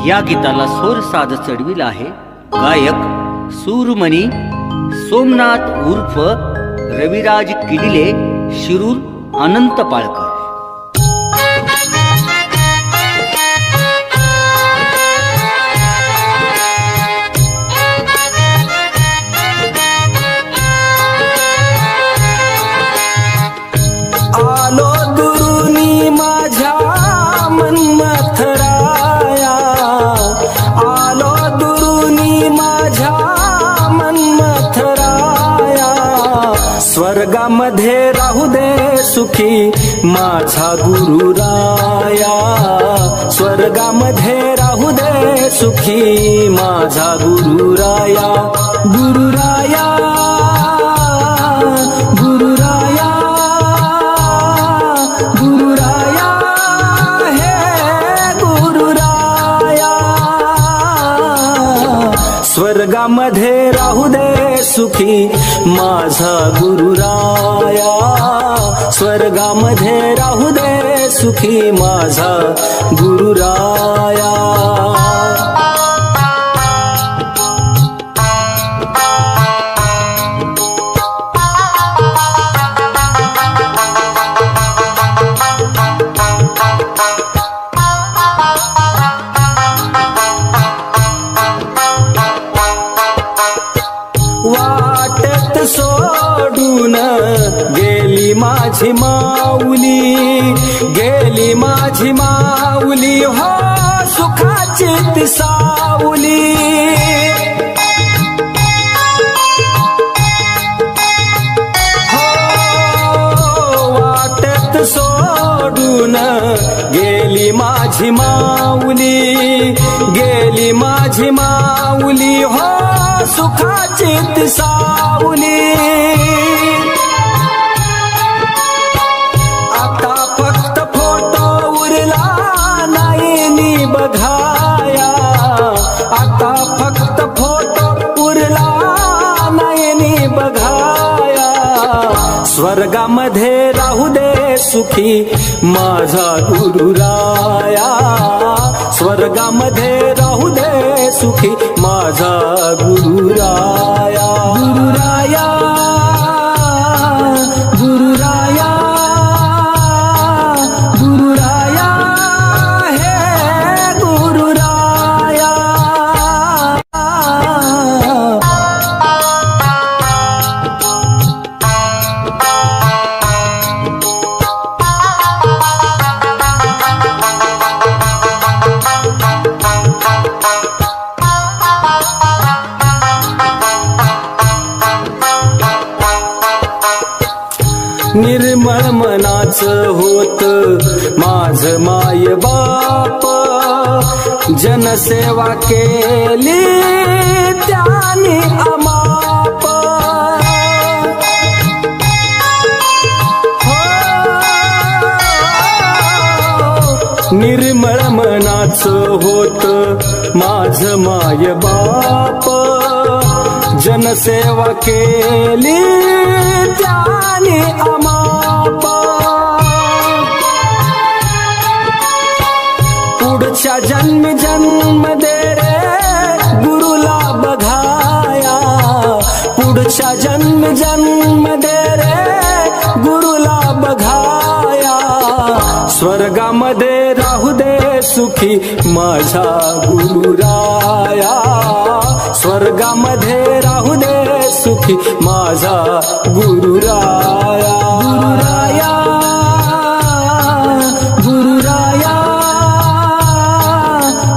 या गीताला स्वर साध चढविला आहे गायक सूरमणी सोमनाथ उर्फ रविराज किडिले शिरूर अनंत पाळकर। आलो दुरुनी माझ्या मन्मथराया, आलो दुरुनी माझ्या मन्मथराया, स्वर्गामध्ये राहू दे सुखी माझा गुरुराया, स्वर्गामध्ये राहू दे सुखी माझा गुरुराया, गुरुराया गुरुराया गुरुराया हे गुरुराया, स्वर्गामध्ये राहू दे सुखी माझा गुरुराया, स्वर्गामध्ये राहू दे सुखी माझा गुरुराया। वाटत सोडून गेली माझी माऊली, गेली माझी माऊली हो सुखाची ती सावली, हो वाटत सोडून गेली माझी माऊली, गेली माझी माऊली हो सुखाची ती सावली, आता फक्त फोटो उरला नाही बघाया, आता फक्त फोटो उरला नाही बघाया, स्वर्गामध्ये राहू दे सुखी माझा गुरुराया, स्वर्गामध्ये राहू दे सुखी माझा गुरुराया, गुरुराया गुरुराया गुरुराया हे गुरुराया। निर्मळ मनाचं होत माझ माय बाप, जनसेवा केली त्याने अमाप, निर्मळ मनाचं होत माझ माय बाप, जनसेवा केली त्याने अमाप, पुढच्या जन्म जन्म दे रे गुरुला बघाया, पुढच्या जन्म जन्म दे रे गुरुला बघाया, स्वर्गामध्ये राहू दे सुखी माझा गुरुराया, स्वर्गामध्ये राहू दे सुखी माझा गुरुराया, गुरुराया गुरुराया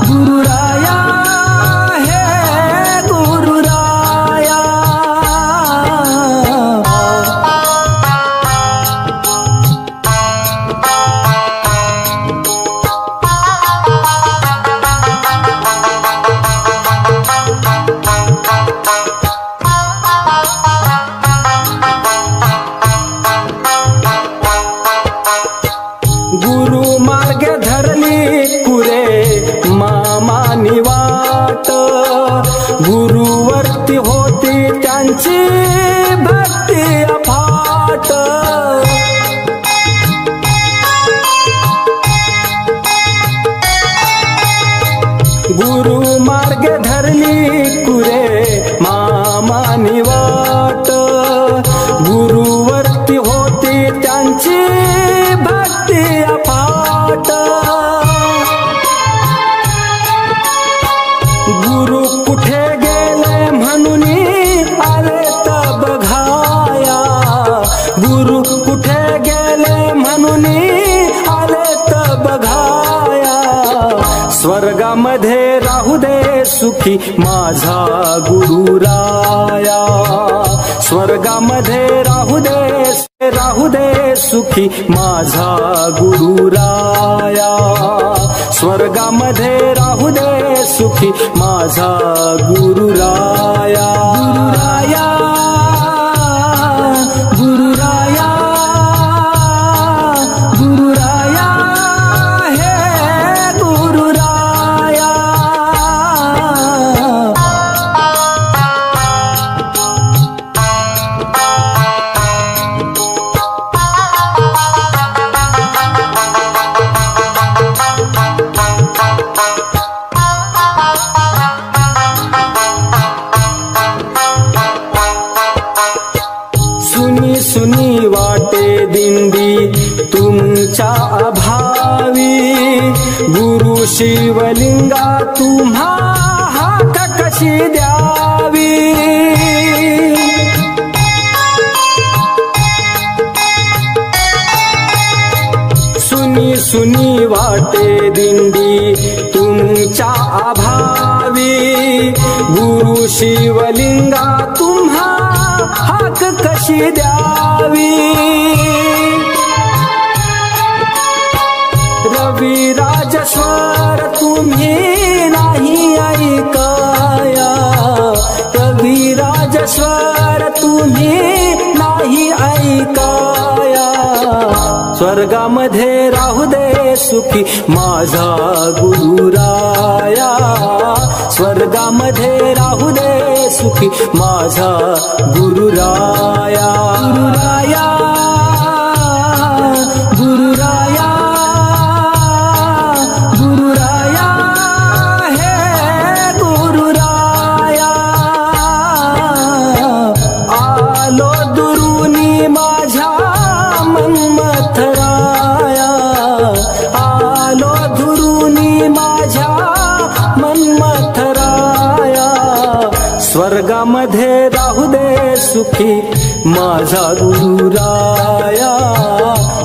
गुरुराया हे गुरुराया। गुरु मार्ग धरली पुरे मामानी वाट, गुरुवरती होती त्यांची भक्ती अफाट, स्वर्गामध्ये राहू दे सुखी माझा गुरुराया, स्वर्गामध्ये राहू दे सुखी माझा गुरुराया, स्वर्गामध्ये राहू दे सुखी माझा गुरुराया, गुरुराया गुरुराया गुरुराया हे गुरुराया. सुनी सुनी वाटे दिंडी तुमच्या अभावी, गुरु शिवलिंगा तुम्हा हाक कशी द्यावी. सुनी सुनी वाटे दिंडी तुमच्या अभावी, गुरु शिवलिंगा तुम्हा हाक कशी द्यावी. रविराज स्वर तुम्ही नाही ऐकाया, रविराज स्वर तुम्ही नाही ऐकाया. स्वर्गामध्ये राहू दे सुखी माझा गुरुराया, स्वर्गामध्ये राहू दे सुखी माझा गुरुराया, गुरुराया गुरुराया गुरुराया हे गुरुराया. आलो दुरुनी माझ्या मन्मथराया, आलो दुरुनी माझ्या मन्मथराया. स्वर्गामध्ये राहू दे सुखी माझा गुरुराया,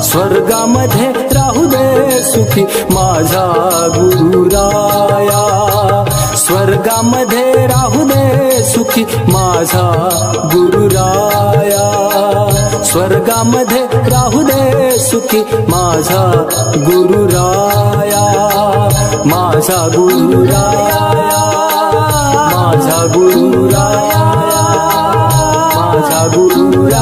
स्वर्गामध्ये राहू दे सुखी माझा गुरुराया, स्वर्गामध्ये राहू दे सुखी माझा गुरुराया, स्वर्गामध्ये राहू दे सुखी माझा गुरुराया, माझा गुरुराया, माझा गुरुराया, माझा गुरुराया.